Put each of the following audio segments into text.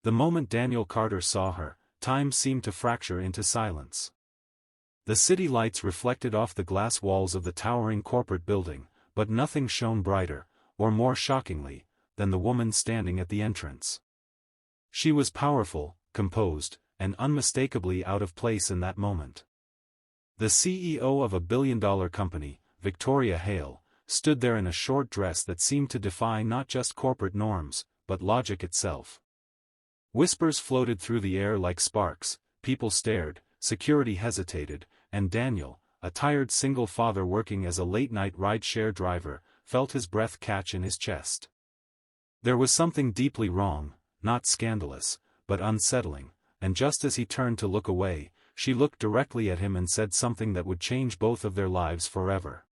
The moment Daniel Carter saw her, time seemed to fracture into silence. The city lights reflected off the glass walls of the towering corporate building, but nothing shone brighter, or more shockingly, than the woman standing at the entrance. She was powerful, composed, and unmistakably out of place in that moment. The CEO of a billion-dollar company, Victoria Hale, stood there in a short dress that seemed to defy not just corporate norms, but logic itself. Whispers floated through the air like sparks, people stared, security hesitated, and Daniel, a tired single father working as a late-night ride-share driver, felt his breath catch in his chest. There was something deeply wrong, not scandalous, but unsettling, and just as he turned to look away, she looked directly at him and said something that would change both of their lives forever.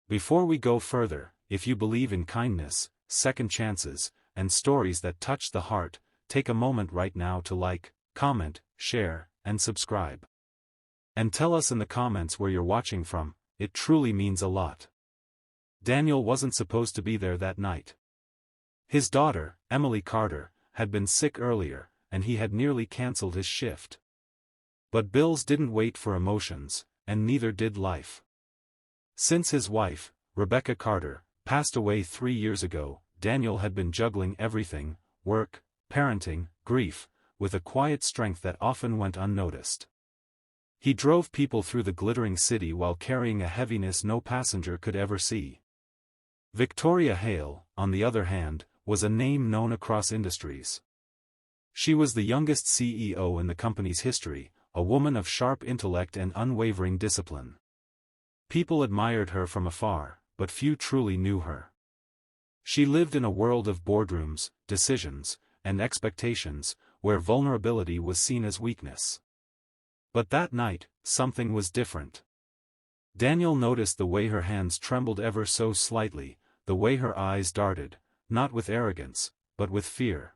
"Before we go further, if you believe in kindness, second chances, and stories that touch the heart, take a moment right now to like, comment, share, and subscribe. And tell us in the comments where you're watching from, it truly means a lot." Daniel wasn't supposed to be there that night. His daughter, Emily Carter, had been sick earlier, and he had nearly cancelled his shift. But bills didn't wait for emotions, and neither did life. Since his wife, Rebecca Carter, passed away 3 years ago, Daniel had been juggling everything: work, parenting, grief, with a quiet strength that often went unnoticed. He drove people through the glittering city while carrying a heaviness no passenger could ever see. Victoria Hale, on the other hand, was a name known across industries. She was the youngest CEO in the company's history, a woman of sharp intellect and unwavering discipline. People admired her from afar, but few truly knew her. She lived in a world of boardrooms, decisions, and expectations, where vulnerability was seen as weakness. But that night, something was different. Daniel noticed the way her hands trembled ever so slightly, the way her eyes darted, not with arrogance, but with fear.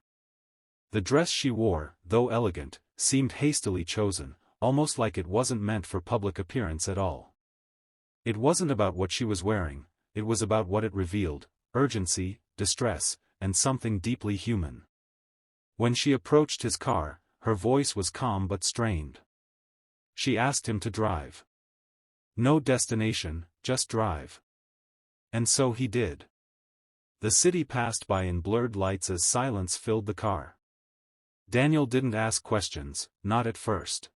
The dress she wore, though elegant, seemed hastily chosen, almost like it wasn't meant for public appearance at all. It wasn't about what she was wearing, it was about what it revealed: urgency, distress, and something deeply human. When she approached his car, her voice was calm but strained. She asked him to drive. No destination, just drive. And so he did. The city passed by in blurred lights as silence filled the car. Daniel didn't ask questions, not at first.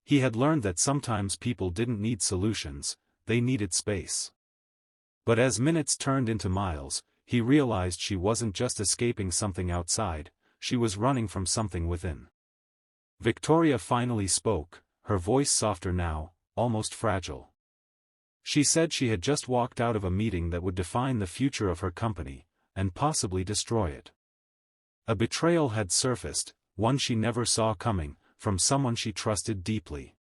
He had learned that sometimes people didn't need solutions, they needed space. But as minutes turned into miles, he realized she wasn't just escaping something outside, she was running from something within. Victoria finally spoke, her voice softer now, almost fragile. She said she had just walked out of a meeting that would define the future of her company, and possibly destroy it. A betrayal had surfaced, one she never saw coming, from someone she trusted deeply.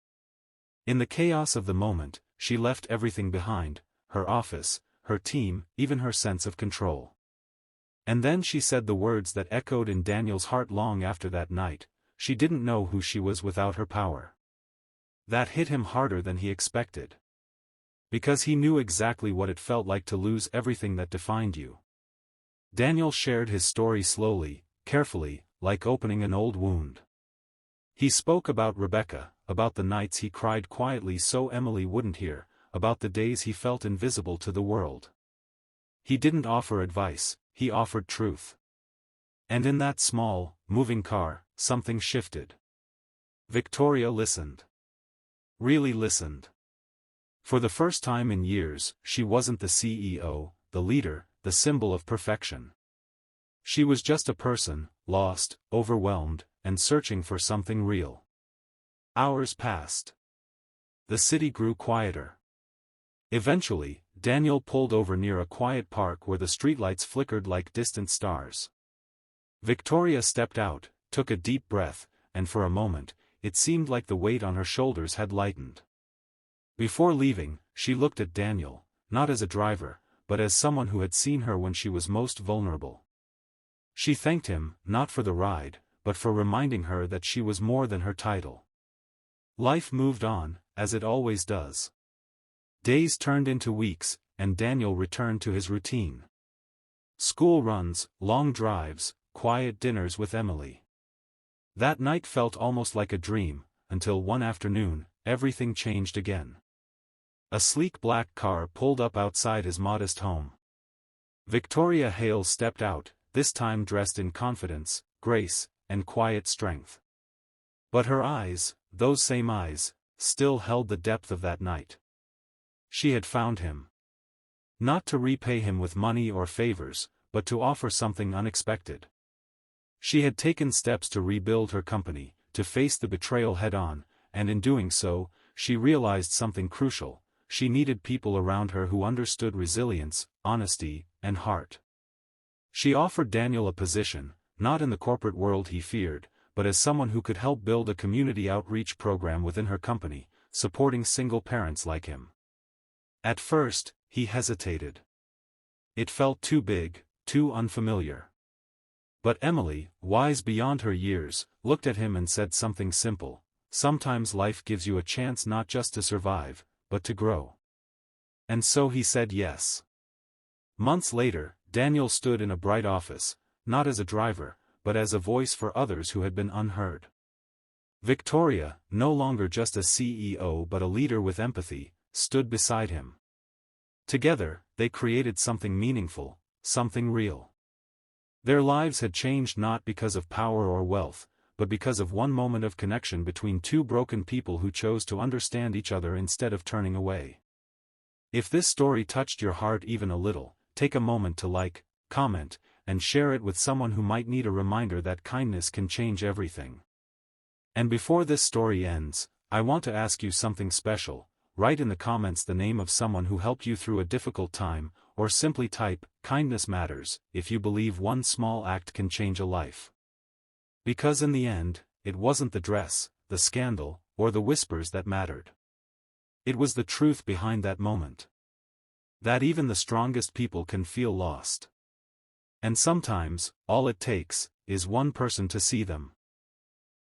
In the chaos of the moment, she left everything behind: her office, her team, even her sense of control. And then she said the words that echoed in Daniel's heart long after that night: she didn't know who she was without her power. That hit him harder than he expected. Because he knew exactly what it felt like to lose everything that defined you. Daniel shared his story slowly, carefully, like opening an old wound. He spoke about Rebecca, about the nights he cried quietly so Emily wouldn't hear, about the days he felt invisible to the world. He didn't offer advice, he offered truth. And in that small, moving car, something shifted. Victoria listened. Really listened. For the first time in years, she wasn't the CEO, the leader, the symbol of perfection. She was just a person, lost, overwhelmed, and searching for something real. Hours passed. The city grew quieter. Eventually, Daniel pulled over near a quiet park where the streetlights flickered like distant stars. Victoria stepped out, took a deep breath, and for a moment, it seemed like the weight on her shoulders had lightened. Before leaving, she looked at Daniel, not as a driver, but as someone who had seen her when she was most vulnerable. She thanked him, not for the ride, but for reminding her that she was more than her title. Life moved on, as it always does. Days turned into weeks, and Daniel returned to his routine. School runs, long drives, quiet dinners with Emily. That night felt almost like a dream, until one afternoon, everything changed again. A sleek black car pulled up outside his modest home. Victoria Hale stepped out, this time dressed in confidence, grace, and quiet strength. But her eyes, those same eyes, still held the depth of that night. She had found him. Not to repay him with money or favors, but to offer something unexpected. She had taken steps to rebuild her company, to face the betrayal head-on, and in doing so, she realized something crucial: she needed people around her who understood resilience, honesty, and heart. She offered Daniel a position, not in the corporate world he feared, but as someone who could help build a community outreach program within her company, supporting single parents like him. At first, he hesitated. It felt too big, too unfamiliar. But Emily, wise beyond her years, looked at him and said something simple: sometimes life gives you a chance not just to survive, but to grow. And so he said yes. Months later, Daniel stood in a bright office, not as a driver, but as a voice for others who had been unheard. Victoria, no longer just a CEO but a leader with empathy, stood beside him. Together, they created something meaningful, something real. Their lives had changed not because of power or wealth, but because of one moment of connection between two broken people who chose to understand each other instead of turning away. If this story touched your heart even a little, take a moment to like, comment, and share it with someone who might need a reminder that kindness can change everything. And before this story ends, I want to ask you something special. Write in the comments the name of someone who helped you through a difficult time, or simply type, "Kindness matters," if you believe one small act can change a life. Because in the end, it wasn't the dress, the scandal, or the whispers that mattered. It was the truth behind that moment. That even the strongest people can feel lost. And sometimes, all it takes, is one person to see them.